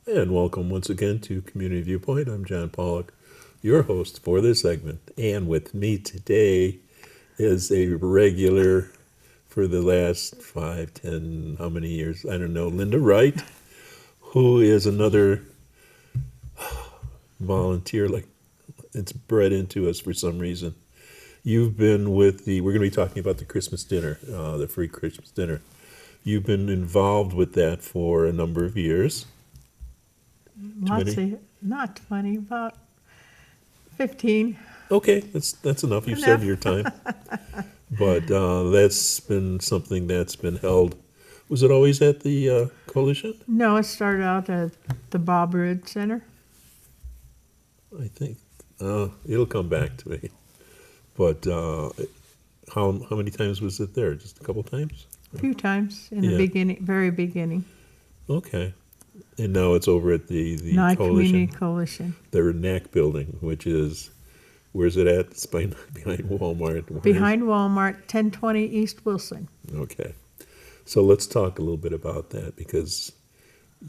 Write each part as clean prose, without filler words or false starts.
And welcome once again to Community Viewpoint. I'm John Pollock, your host for this segment. And with me today is a regular for the last 5, 10, how many years? I don't know, Linda Wright, who is another volunteer, like it's bred into us for some reason. You've been with we're going to be talking about the Christmas dinner, the free Christmas dinner. You've been involved with that for a number of years. Not 20, about 15. Okay, that's enough. You've said your time. But that's been something that's been held. Was it always at the coalition? No, it started out at the Bob Rood Center. I think it'll come back to me. But how many times was it there? Just a couple times? A few times in the beginning, very beginning. Okay. And now it's over at the Nye coalition. Community Coalition. Their NAC building, which is, where's it at? It's behind Walmart. Behind Walmart, 1020 East Wilson. Okay. So let's talk a little bit about that, because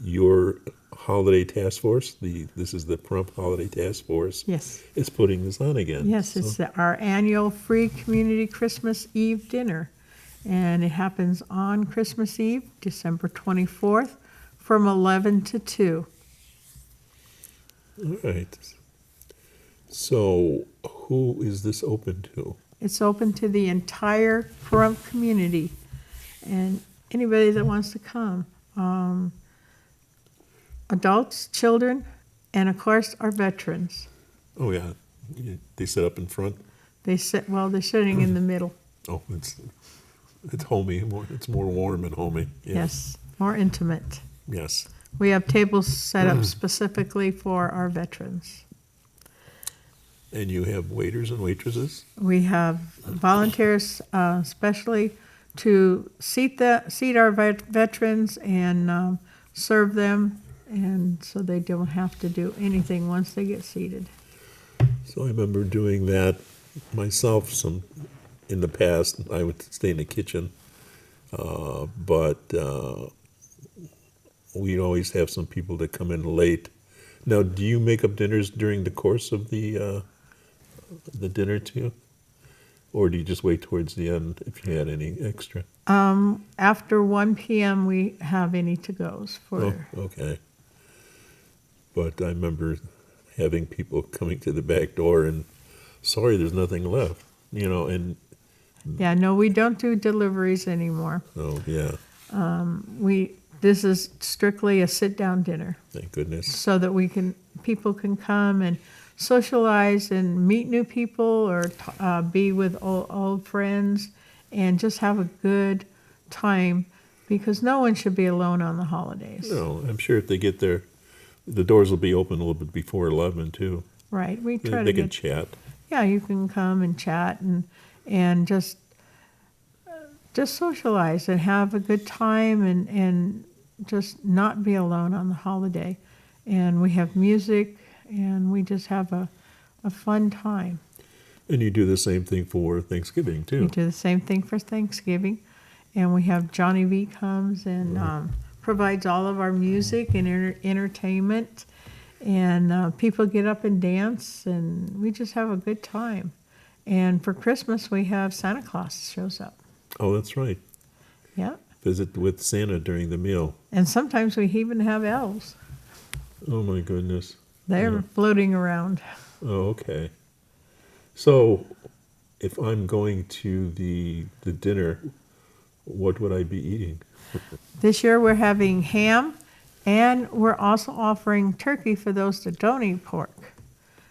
your holiday task force, this is the Pahrump Holiday Task Force, Yes. is putting this on again. Yes, it's our annual free community Christmas Eve dinner. And it happens on Christmas Eve, December 24th, from 11 to 2. All right. So who is this open to? It's open to the entire Pahrump community and anybody that wants to come. Adults, children, and of course our veterans. Oh, yeah. They sit up in front? They're sitting in the middle. Oh, it's homey. It's more warm and homey. Yeah. Yes, more intimate. Yes. We have tables set up specifically for our veterans. And you have waiters and waitresses? We have volunteers especially to seat our veterans and serve them, and so they don't have to do anything once they get seated. So I remember doing that myself in the past. I would stay in the kitchen, but we'd always have some people that come in late. Now, do you make up dinners during the course of the dinner too? Or do you just wait towards the end if you had any extra? After 1 p.m. we have any to-goes for. Oh, okay. But I remember having people coming to the back door and, sorry, there's nothing left, and. Yeah, no, we don't do deliveries anymore. Oh, yeah. This is strictly a sit-down dinner. Thank goodness. So that people can come and socialize and meet new people or be with old friends and just have a good time, because no one should be alone on the holidays. No, I'm sure if they get there, the doors will be open a little bit before 11 too. Right, we try They can chat. Yeah, you can come and chat and just socialize and have a good time and just not be alone on the holiday. And we have music and we just have a fun time. And you do the same thing for Thanksgiving too. We do the same thing for Thanksgiving. And we have Johnny V comes and provides all of our music and entertainment. And people get up and dance and we just have a good time. And for Christmas, we have Santa Claus shows up. Oh, that's right. Yeah. Visit with Santa during the meal. And sometimes we even have elves. Oh, my goodness. They're floating around. Oh, okay. So, if I'm going to the dinner, what would I be eating? This year we're having ham, and we're also offering turkey for those that don't eat pork.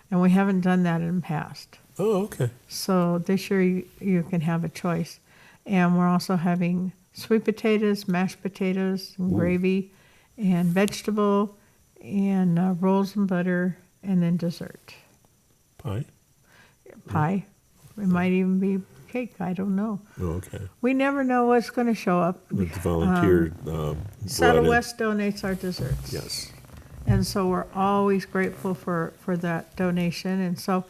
And we haven't done that in the past. Oh, okay. So this year you can have a choice. And we're also having sweet potatoes, mashed potatoes, and gravy, and vegetable, and rolls and butter, and then dessert. Pie? Pie. It might even be cake. I don't know. Oh, okay. We never know what's going to show up. The volunteer Saddle West donates our desserts. Yes. And so we're always grateful for that donation. And so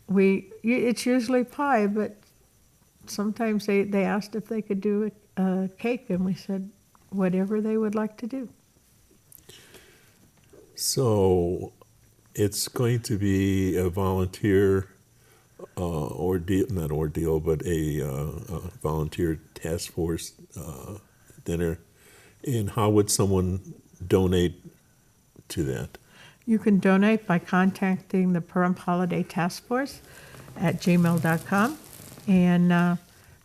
it's usually pie, but sometimes they asked if they could do a cake, and we said whatever they would like to do. So it's going to be a volunteer ordeal, not ordeal, but a volunteer task force dinner. And how would someone donate to that? You can donate by contacting the Pahrump Holiday Task Force at gmail.com and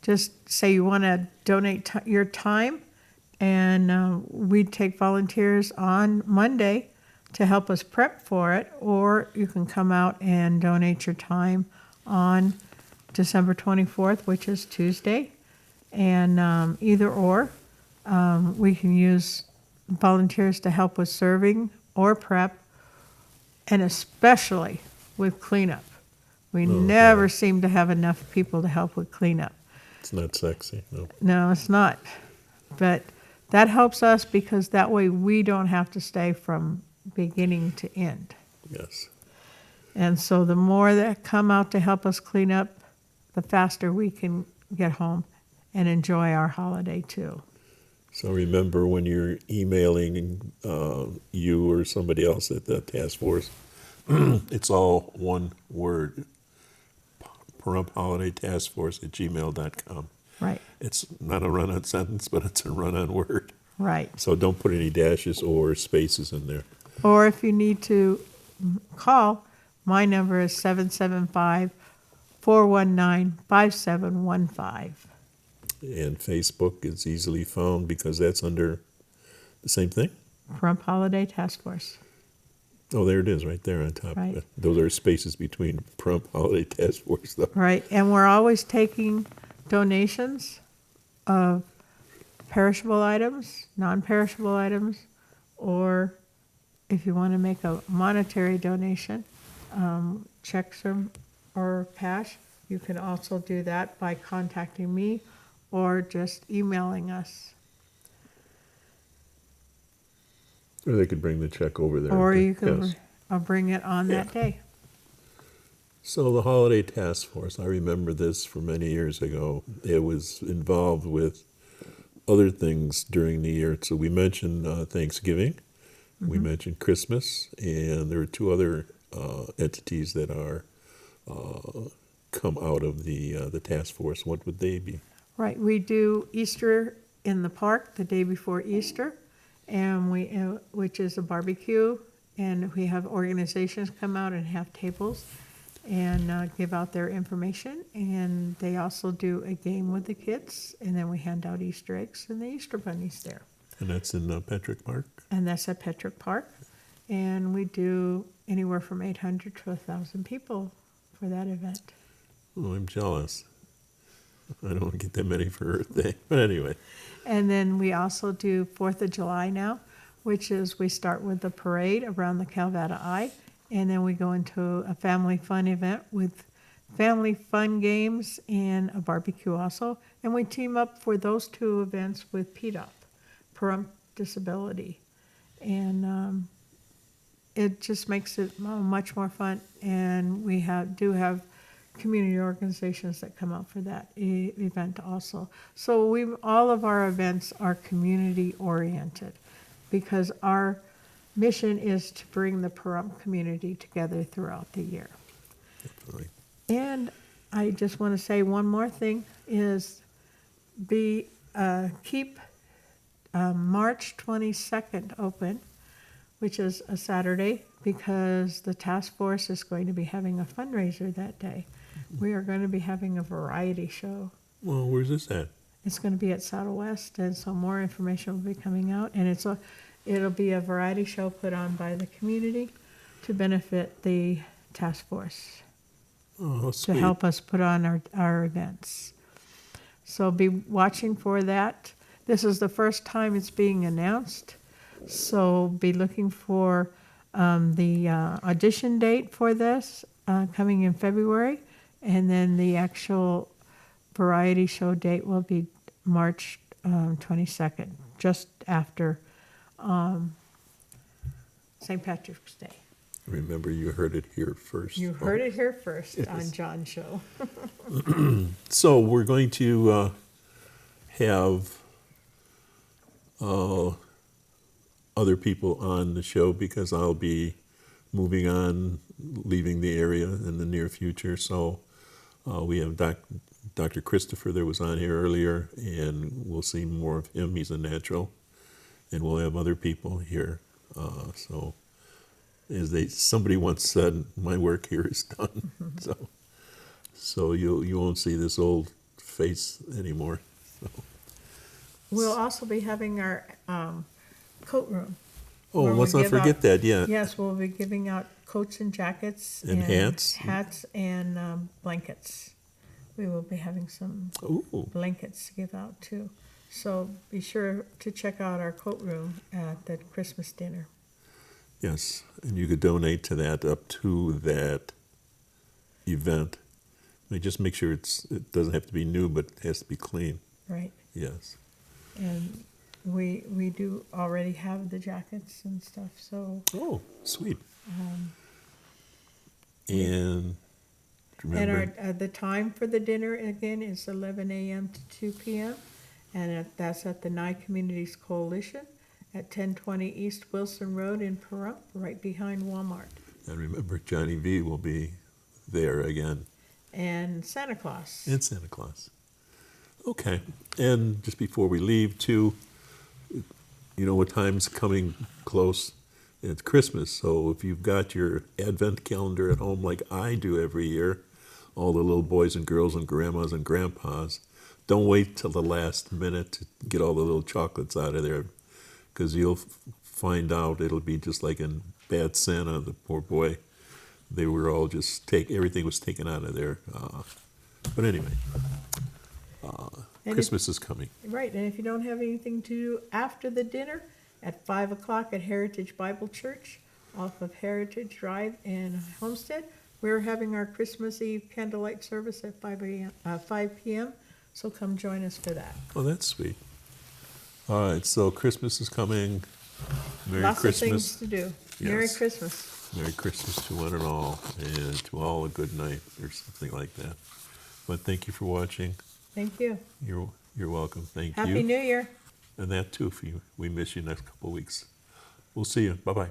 just say you want to donate your time, and we take volunteers on Monday to help us prep for it, or you can come out and donate your time on December 24th, which is Tuesday, and either or. We can use volunteers to help with serving or prep, and especially with cleanup. We never seem to have enough people to help with cleanup. It's not sexy, no. No, it's not. But that helps us because that way we don't have to stay from beginning to end. Yes. And so the more that come out to help us clean up, the faster we can get home and enjoy our holiday too. So remember, when you're emailing you or somebody else at the task force, it's all one word, Pahrump Holiday Task Force at gmail.com. Right, It's not a run-on sentence, but it's a run-on word. right. So don't put any dashes or spaces in there. Or if you need to call, my number is 775-419-5715. And Facebook is easily found because that's under the same thing. Pahrump Holiday Task Force. Oh, there it is, right there on top Right. of it. Those are spaces between Pahrump Holiday Task Force, though. Right, and we're always taking donations of perishable items, non-perishable items, or if you want to make a monetary donation, checks or cash, you can also do that by contacting me or just emailing us. Or they could bring the check over there. Or you can Yes. bring it on that day. So the Holiday Task Force, I remember this from many years ago. It was involved with other things during the year. So we mentioned Thanksgiving, we mentioned Christmas, and there are two other entities that are come out of the task force. What would they be? Right, we do Easter in the park the day before Easter, and which is a barbecue, and we have organizations come out and have tables and give out their information, and they also do a game with the kids, and then we hand out Easter eggs and the Easter bunnies there. And that's in Patrick Park? And that's at Petrick Park, and we do anywhere from 800 to 1,000 people for that event. Oh, I'm jealous. I don't get that many for Earth Day. But anyway. And then we also do 4th of July now, which is we start with the parade around the Calvada Eye, and then we go into a family fun event with family fun games and a barbecue also. And we team up for those two events with PDOP, Pahrump Disability. And it just makes it much more fun. And we do have community organizations that come out for that event also. So all of our events are community oriented because our mission is to bring the Pahrump community together throughout the year. Definitely. And I just want to say one more thing is keep March 22nd open, which is a Saturday, because the task force is going to be having a fundraiser that day. We are going to be having a variety show. Well, where's this at? It's going to be at Saddle West, and so more information will be coming out. And it'll be a variety show put on by the community to benefit the task force, Oh, how to sweet. help us put on our events. So be watching for that. This is the first time it's being announced, so be looking for the audition date for this coming in February, and then the actual variety show date will be March 22nd, just after St. Patrick's Day. Remember, you heard it here first. You heard it here first Yes. on John's show. So we're going to have other people on the show because I'll be moving on, leaving the area in the near future. So we have Dr. Christopher that was on here earlier, and we'll see more of him. He's a natural. And we'll have other people here. So as somebody once said, my work here is done. So you won't see this old face anymore. So. We'll also be having our coat room. Oh, where let's we not give forget out- that, yeah. Yes, we'll be giving out coats and jackets. And hats. Hats and blankets. We will be having some Ooh. blankets to give out too. So be sure to check out our coat room at the Christmas dinner. Yes, and you could donate to that up to that event. I mean, just make sure it doesn't have to be new, but it has to be clean. Right. Yes. And we do already have the jackets and stuff, so. Oh, sweet. And remember, And the time for the dinner, again, is 11 a.m. to 2 p.m. And that's at the Nye Communities Coalition at 1020 East Wilson Road in Pahrump, right behind Walmart. and remember, Johnny V will be there again. And Santa Claus. And Santa Claus. Okay. And just before we leave, too, you know what time's coming close? It's Christmas. So if you've got your advent calendar at home like I do every year, all the little boys and girls and grandmas and grandpas, don't wait till the last minute to get all the little chocolates out of there, because you'll find out it'll be just like in Bad Santa, the poor boy. They were all just everything was taken out of there. But anyway, And Christmas is coming. Right, and if you don't have anything to do after the dinner, at 5 o'clock at Heritage Bible Church off of Heritage Drive in Homestead, we're having our Christmas Eve candlelight service at 5 p.m., so come join us for that. Oh, that's sweet. All right, so Christmas is coming. Merry Lots Christmas. of things to do. Merry Yes. Christmas. Merry Christmas to one and all, and to all a good night, or something like that. But thank you for watching. Thank you. You're welcome. Thank Happy you. New Year. And that too, for you. We miss you next couple of weeks. We'll see you. Bye-bye.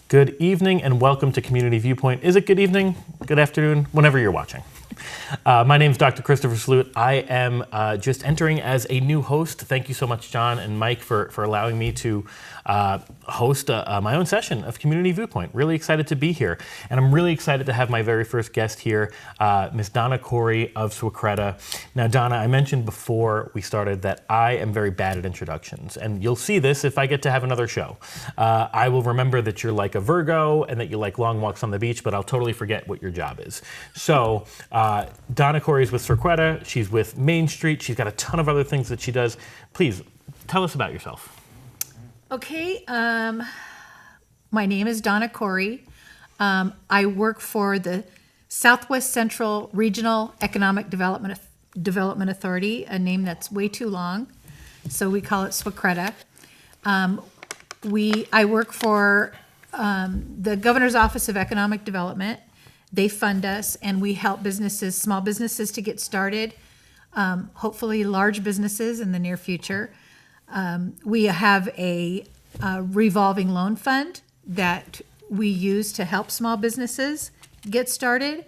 Good evening and welcome to Community Viewpoint. Is it good evening, good afternoon, whenever you're watching? My name is Dr. Christopher Sloot. I am just entering as a new host. Thank you so much, John and Mike, for allowing me to host my own session of Community Viewpoint. Really excited to be here. And I'm really excited to have my very first guest here, Miss Donna Corey of Swacretta. Now, Donna, I mentioned before we started that I am very bad at introductions. And you'll see this if I get to have another show. I will remember that you're like a Virgo and that you like long walks on the beach, but I'll totally forget what your job is. So, Donna Corey's with Swacretta. She's with Main Street. She's got a ton of other things that she does. Please, tell us about yourself. Okay, my name is Donna Corey. I work for the Southwest Central Regional Economic Development Authority, a name that's way too long, so we call it Swacretta. I work for the Governor's Office of Economic Development. They fund us, and we help businesses, small businesses, to get started, hopefully large businesses in the near future. We have a revolving loan fund that we use to help small businesses get started.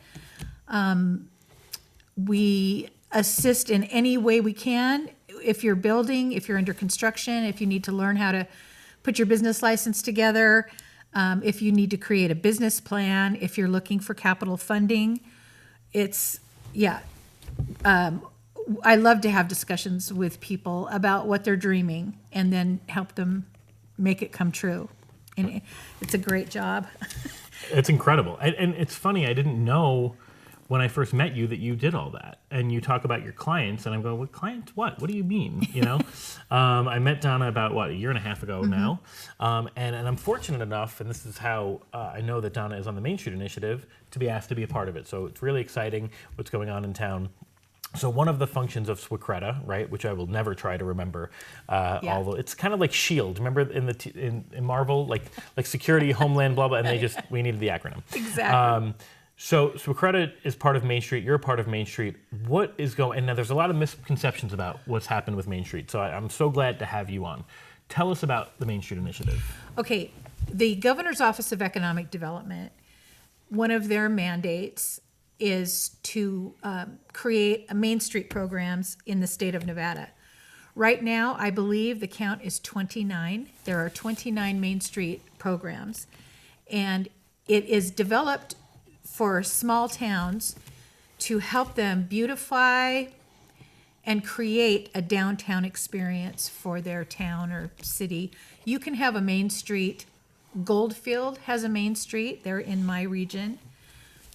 We assist in any way we can. If you're building, if you're under construction, if you need to learn how to put your business license together, if you need to create a business plan, if you're looking for capital funding, I love to have discussions with people about what they're dreaming and then help them make it come true. And it's a great job. It's incredible. And it's funny, I didn't know when I first met you that you did all that. And you talk about your clients, and I'm going, what clients? What do you mean? You know, I met Donna about, a year and a half ago now. And I'm fortunate enough, and this is how I know that Donna is on the Main Street Initiative, to be asked to be a part of it. So it's really exciting what's going on in town. So one of the functions of Swacretta, right, which I will never try to remember, although it's kind of like SHIELD. Remember in Marvel, like security, homeland, blah blah, and we needed the acronym. Exactly. So credit is part of Main Street. You're a part of Main Street. What is going? And now there's a lot of misconceptions about what's happened with Main Street. So I'm so glad to have you on. Tell us about the Main Street Initiative. Okay, the Governor's Office of Economic Development, one of their mandates is to create a Main Street programs in the state of Nevada. Right now, I believe the count is 29. There are 29 Main Street programs, and it is developed for small towns to help them beautify and create a downtown experience for their town or city. You can have a Main Street. Goldfield has a Main Street. They're in my region.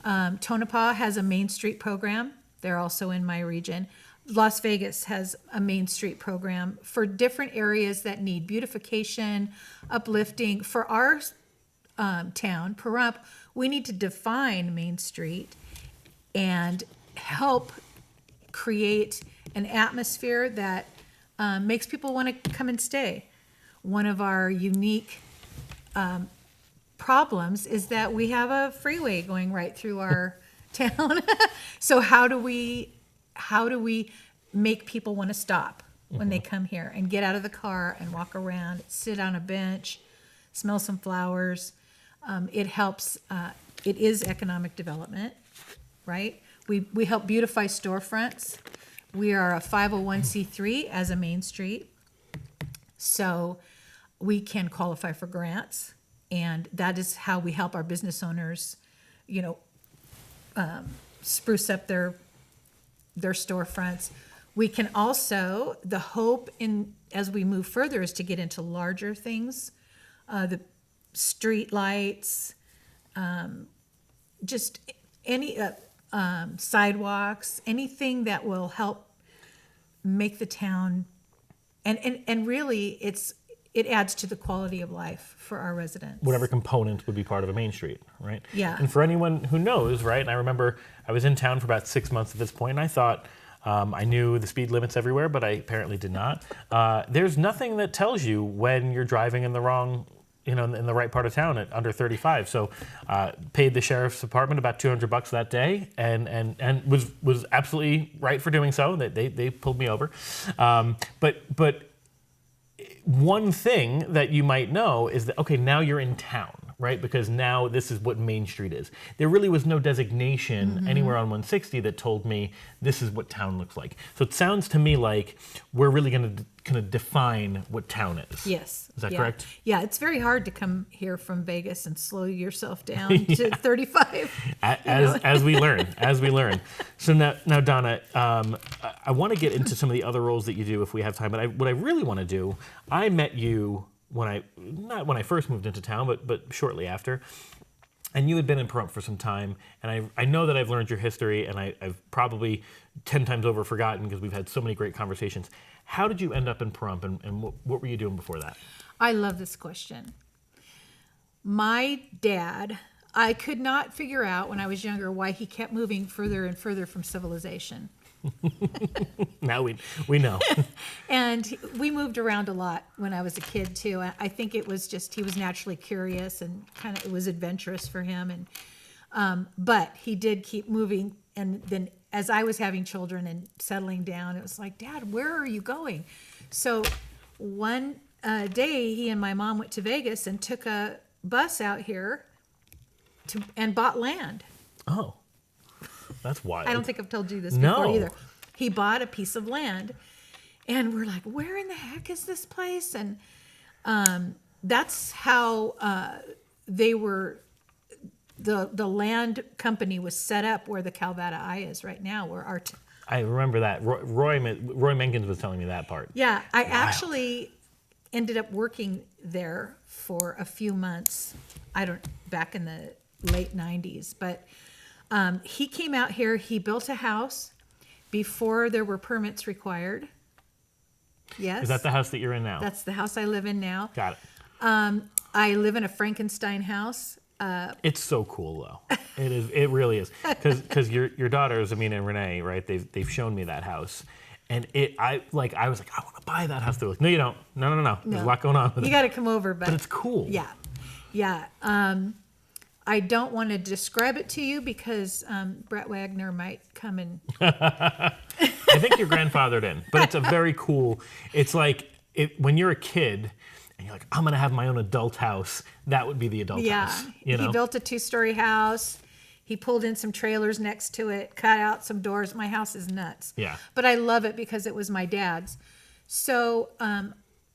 Tonopah has a Main Street program. They're also in my region. Las Vegas has a Main Street program for different areas that need beautification, uplifting. For our town, Pahrump, we need to define Main Street and help create an atmosphere that makes people want to come and stay. One of our unique problems is that we have a freeway going right through our town. So how do we make people want to stop when they come here and get out of the car and walk around, sit on a bench, smell some flowers? It helps. It is economic development, right? We help beautify storefronts. We are a 501c3 as a Main Street, so we can qualify for grants, and that is how we help our business owners, spruce up their storefronts. We can also, the hope as we move further is to get into larger things, the street lights, just any sidewalks, anything that will help make the town, and really it adds to the quality of life for our residents. Whatever component would be part of a Main Street, right? Yeah. And for anyone who knows, right, and I remember I was in town for about 6 months at this point, and I thought I knew the speed limits everywhere, but I apparently did not. There's nothing that tells you when you're driving in the wrong, in the right part of town at under 35. So paid the sheriff's department about $200 that day, and was absolutely right for doing so. They pulled me over. But one thing that you might know is that, okay, now you're in town, right? Because now this is what Main Street is. There really was no designation anywhere on 160 that told me this is what town looks like. So it sounds to me like we're really going to kind of define what town is. Yes. Is that correct? Yeah, it's very hard to come here from Vegas and slow yourself down to 35. As we learn. So now Donna, I want to get into some of the other roles that you do if we have time. But what I really want to do, I met you not when I first moved into town, but shortly after. And you had been in Pahrump for some time, and I know that I've learned your history, and I've probably 10 times over forgotten because we've had so many great conversations. How did you end up in Pahrump, and what were you doing before that? I love this question. My dad, I could not figure out when I was younger why he kept moving further and further from civilization. Now we know. And we moved around a lot when I was a kid too. I think it was just, he was naturally curious and kind of, it was adventurous for him. And but he did keep moving. And then as I was having children and settling down, it was like, Dad, where are you going? So one day he and my mom went to Vegas and took a bus out here and bought land. Oh, that's wild. I don't think I've told you this before No. either. He bought a piece of land, and we're like, where in the heck is this place? And that's how they were, the land company was set up where the Calvada Eye is right now, where our... I remember that. Roy Menkins was telling me that part. Yeah, I actually ended up working there for a few months, back in the late 90s, but he came out here, he built a house before there were permits required. Yes. Is that the house that you're in now? That's the house I live in now. Got it. I live in a Frankenstein house. It's so cool though. It is. It really is. Because your daughters, Amina and Renee, right? They've shown me that house, and I was like, I want to buy that house. They're like, no, you don't. No. There's a lot going on with You it. got to come over, but But it's cool. Yeah. I don't want to describe it to you because Brett Wagner might come and. I think you're grandfathered in, but it's a very cool. It's like when you're a kid and you're like, I'm gonna have my own adult house. That would be the adult house. You know? He built a 2-story house. He pulled in some trailers next to it, cut out some doors. My house is nuts. Yeah. But I love it because it was my dad's. So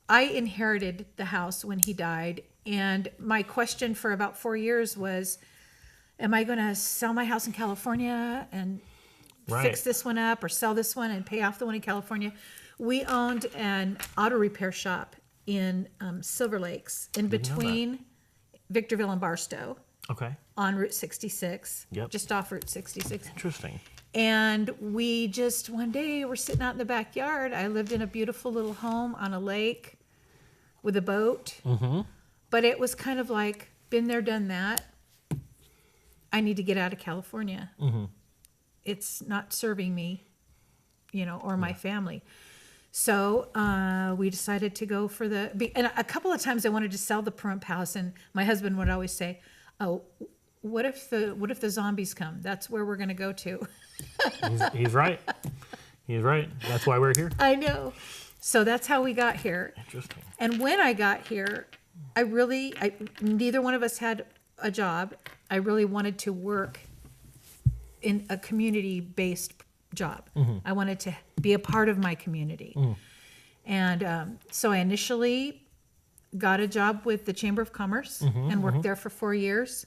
I inherited the house when he died. And my question for about 4 years was, am I going to sell my house in California and fix this one up, or sell this one and pay off the one in California? We owned an auto repair shop in Silver Lakes, in between Victorville and Barstow. Okay. On Route 66, Yep. Just off Route 66. Interesting. And we just, one day, we're sitting out in the backyard. I lived in a beautiful little home on a lake with a boat. Mm-hmm. But it was kind of like, been there, done that. I need to get out of California. Mm-hmm. It's not serving me, or my family. So we decided to go for and a couple of times I wanted to sell the Pahrump house, and my husband would always say, "Oh, what if the zombies come? That's where we're going to go to." He's right. He's right. That's why we're here. I know. So that's how we got here. Interesting. And when I got here, neither one of us had a job. I really wanted to work in a community-based job. Mm-hmm. I wanted to be a part of my community. Mm. And so I initially got a job with the Chamber of Commerce and worked there for 4 years.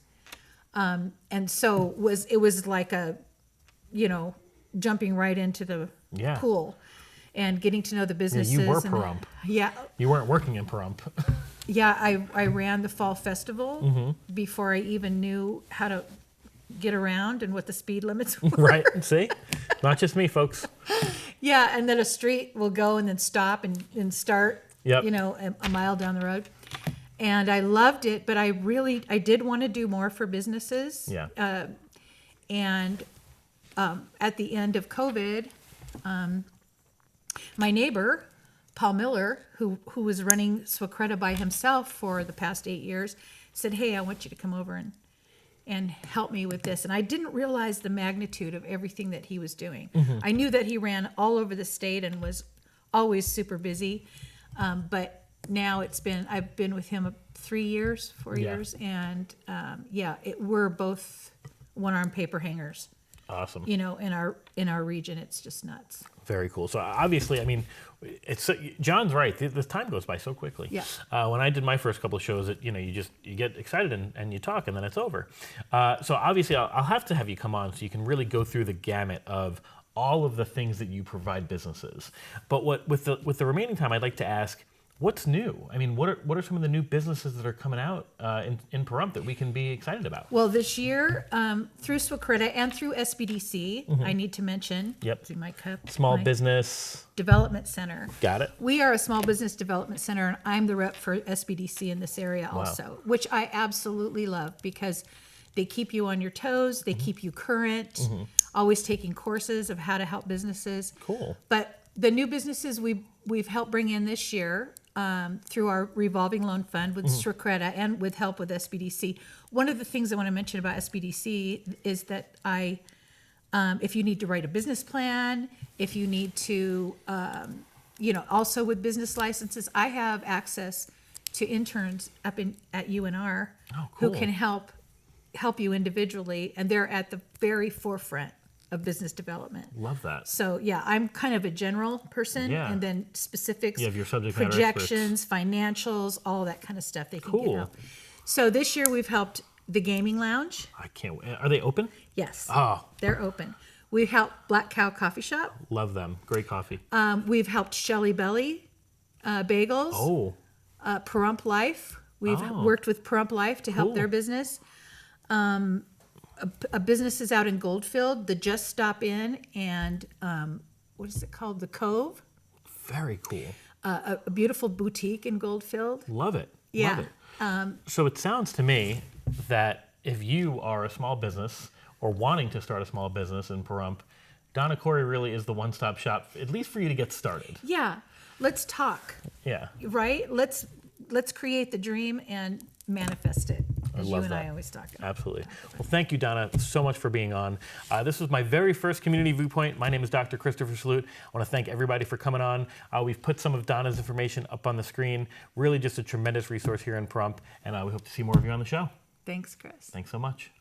And so it was like jumping right into the pool and getting to know the businesses. Yeah, you were Pahrump. Yeah. You weren't working in Pahrump. Yeah, I ran the fall festival before I even knew how to get around and what the speed limits were. Right, see? Not just me, folks. Yeah, and then a street will go and then stop and start, a mile down the road. And I loved it, but I did want to do more for businesses. Yeah. And at the end of COVID, my neighbor, Paul Miller, who was running Swacreta by himself for the past 8 years, said, "Hey, I want you to come over and help me with this." And I didn't realize the magnitude of everything that he was doing. Mm-hmm. I knew that he ran all over the state and was always super busy. But now I've been with him 4 years, and we're both one-armed paper hangers. Awesome. In our region, it's just nuts. Very cool. So obviously, I mean, John's right. The time goes by so quickly. Yeah. When I did my first couple of shows, you get excited and you talk, and then it's over. So obviously, I'll have to have you come on so you can really go through the gamut of all of the things that you provide businesses. But with the remaining time, I'd like to ask, what's new? I mean, what are some of the new businesses that are coming out in Pahrump that we can be excited about? Well, this year, through Swacreta and through SBDC, I need to mention. Yep. See my cup. Small Business Development Center. Got it. We are a small business development center, and I'm the rep for SBDC in this area also, which I absolutely love because they keep you on your toes, they keep you current, always taking courses of how to help businesses. Cool. But the new businesses we've helped bring in this year through our revolving loan fund with Swacreta and with help with SBDC. One of the things I want to mention about SBDC is that if you need to write a business plan, if you need to, also with business licenses, I have access to interns up at UNR who can help you individually, and they're at the very forefront of business development. Love that. So yeah, I'm kind of a general person, and then specifics, you have your subject matter projections, financials, all that kind of stuff. They can Cool. get help. So this year we've helped the Gaming Lounge. I can't wait. Are they open? Yes, Oh, they're open. We've helped Black Cow Coffee Shop. love them. Great coffee. We've helped Shelly Belly Bagels. Oh, Pahrump Life. We've worked with Pahrump Life to help Cool. their business. A business is out in Goldfield, the Just Stop In, and what is it called? The Cove. very cool. A beautiful boutique in Goldfield. Love it. Yeah. Love it. So it sounds to me that if you are a small business or wanting to start a small business in Pahrump, Donna Corey really is the one-stop shop, at least for you to get started. Yeah. Let's talk. Yeah. Right? Let's create the dream and manifest it. as you love and that. I always talk about. Absolutely. Well, thank you, Donna, so much for being on. This was my very first Community Viewpoint. My name is Dr. Christopher Salute. I want to thank everybody for coming on. We've put some of Donna's information up on the screen. Really just a tremendous resource here in Pahrump, and we hope to see more of you on the show. Thanks, Chris. Thanks so much.